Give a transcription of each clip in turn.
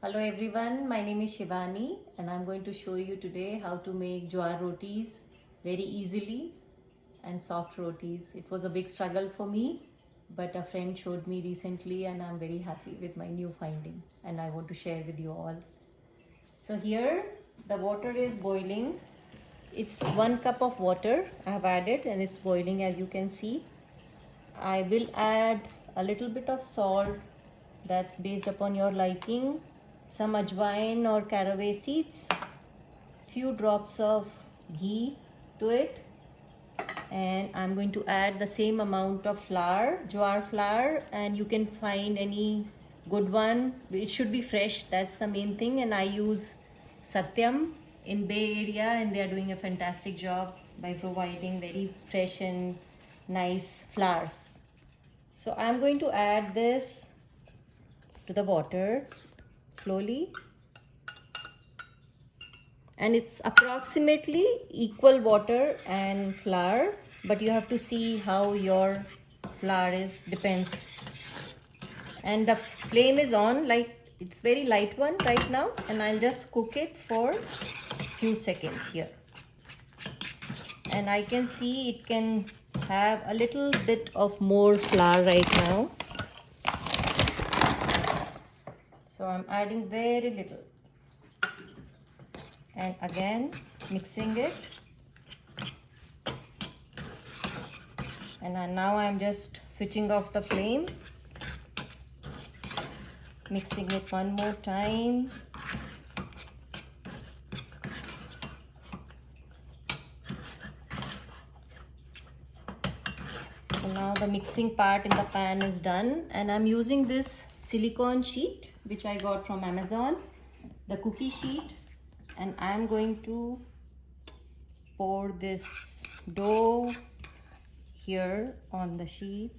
Hello everyone, my name is Shivani and I'm going to show you today how to make jowar rotis very easily and soft rotis. It was a big struggle for me, but a friend showed me recently and I'm very happy with my new finding and I want to share with you all. So here the water is boiling. It's 1 cup of water I have added and it's boiling as you can see. I will add a little bit of salt, that's based upon your liking, some ajwain or caraway seeds, few drops of ghee to it, and I'm going to add the same amount of flour, jowar flour, and you can find any good one. It should be fresh, that's the main thing, and I use Satyam in Bay Area and they are doing a fantastic job by providing very fresh and nice flours. So I'm going to add this to the water slowly, and it's approximately equal water and flour, but you have to see how your flour is, depends. And the flame is on, like it's very light one right now, and I'll just cook it for few seconds here. And I can see it can have a little bit of more flour right now. So I'm adding very little and again mixing it, and now I'm just switching off the flame, mixing it one more time. So now the mixing part in the pan is done, and I'm using this silicone sheet which I got from Amazon, the cookie sheet, and I'm going to pour this dough here on the sheet.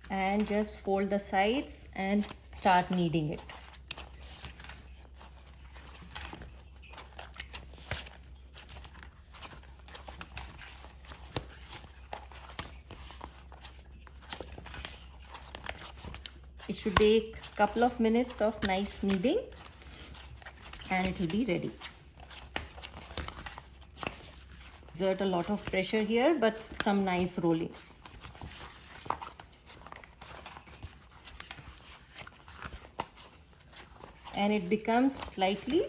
And just fold the sides and start kneading it. It should take a couple of minutes of nice kneading and it will be ready. Exert a lot of pressure here, but some nice rolling. And it becomes slightly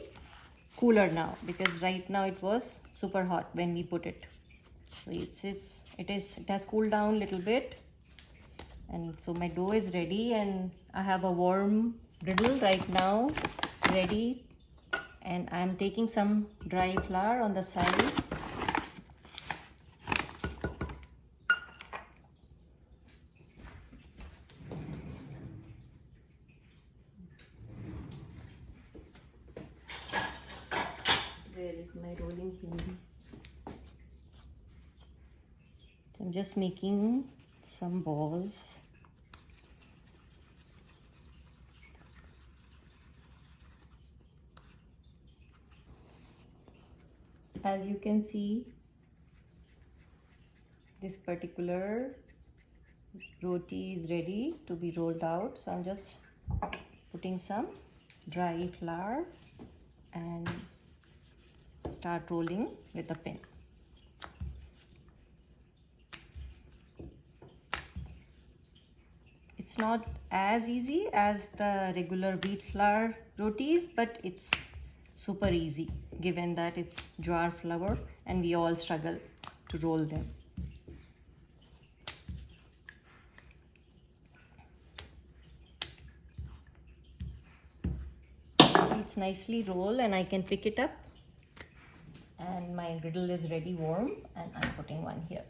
cooler now, because right now it was super hot when we put it. So it has cooled down a little bit. And so my dough is ready, and I have a warm griddle right now ready, and I'm taking some dry flour on the side. Where is my rolling pin? I'm just making some balls. As you can see, this particular roti is ready to be rolled out. So I'm just putting some dry flour and start rolling with a pin. It's not as easy as the regular wheat flour rotis, but it's super easy given that it's jowar flour and we all struggle to roll them. It's nicely rolled and I can pick it up, and my griddle is ready warm, and I'm putting one here.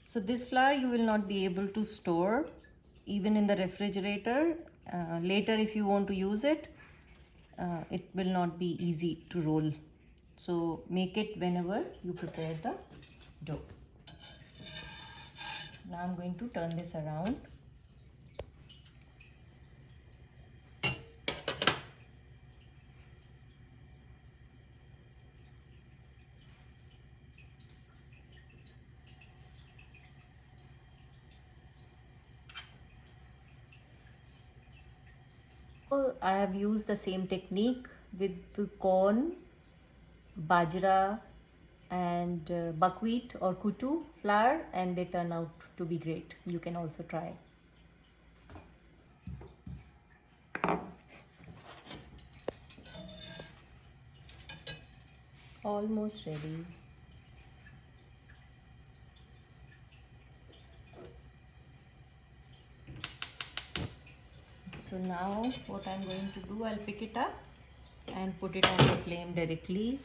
So this flour you will not be able to store even in the refrigerator. Later if you want to use it, it will not be easy to roll. So make it whenever you prepare the dough. Now I'm going to turn this around. I have used the same technique with the corn, Bajra and buckwheat or kutu flour, and they turn out to be great. You can also try. Almost ready. So now what I'm going to do, I'll pick it up and put it on the flame directly.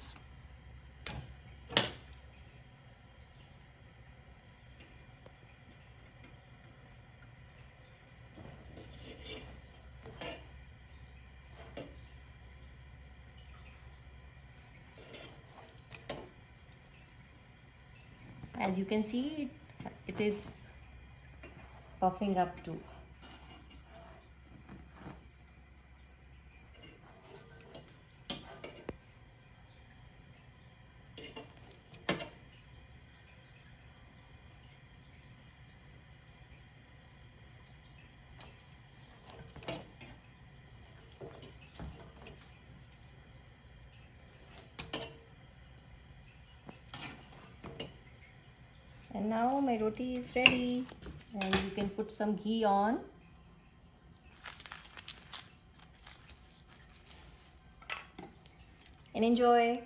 As you can see, it is puffing up too. And now my roti is ready, and you can put some ghee on. And enjoy.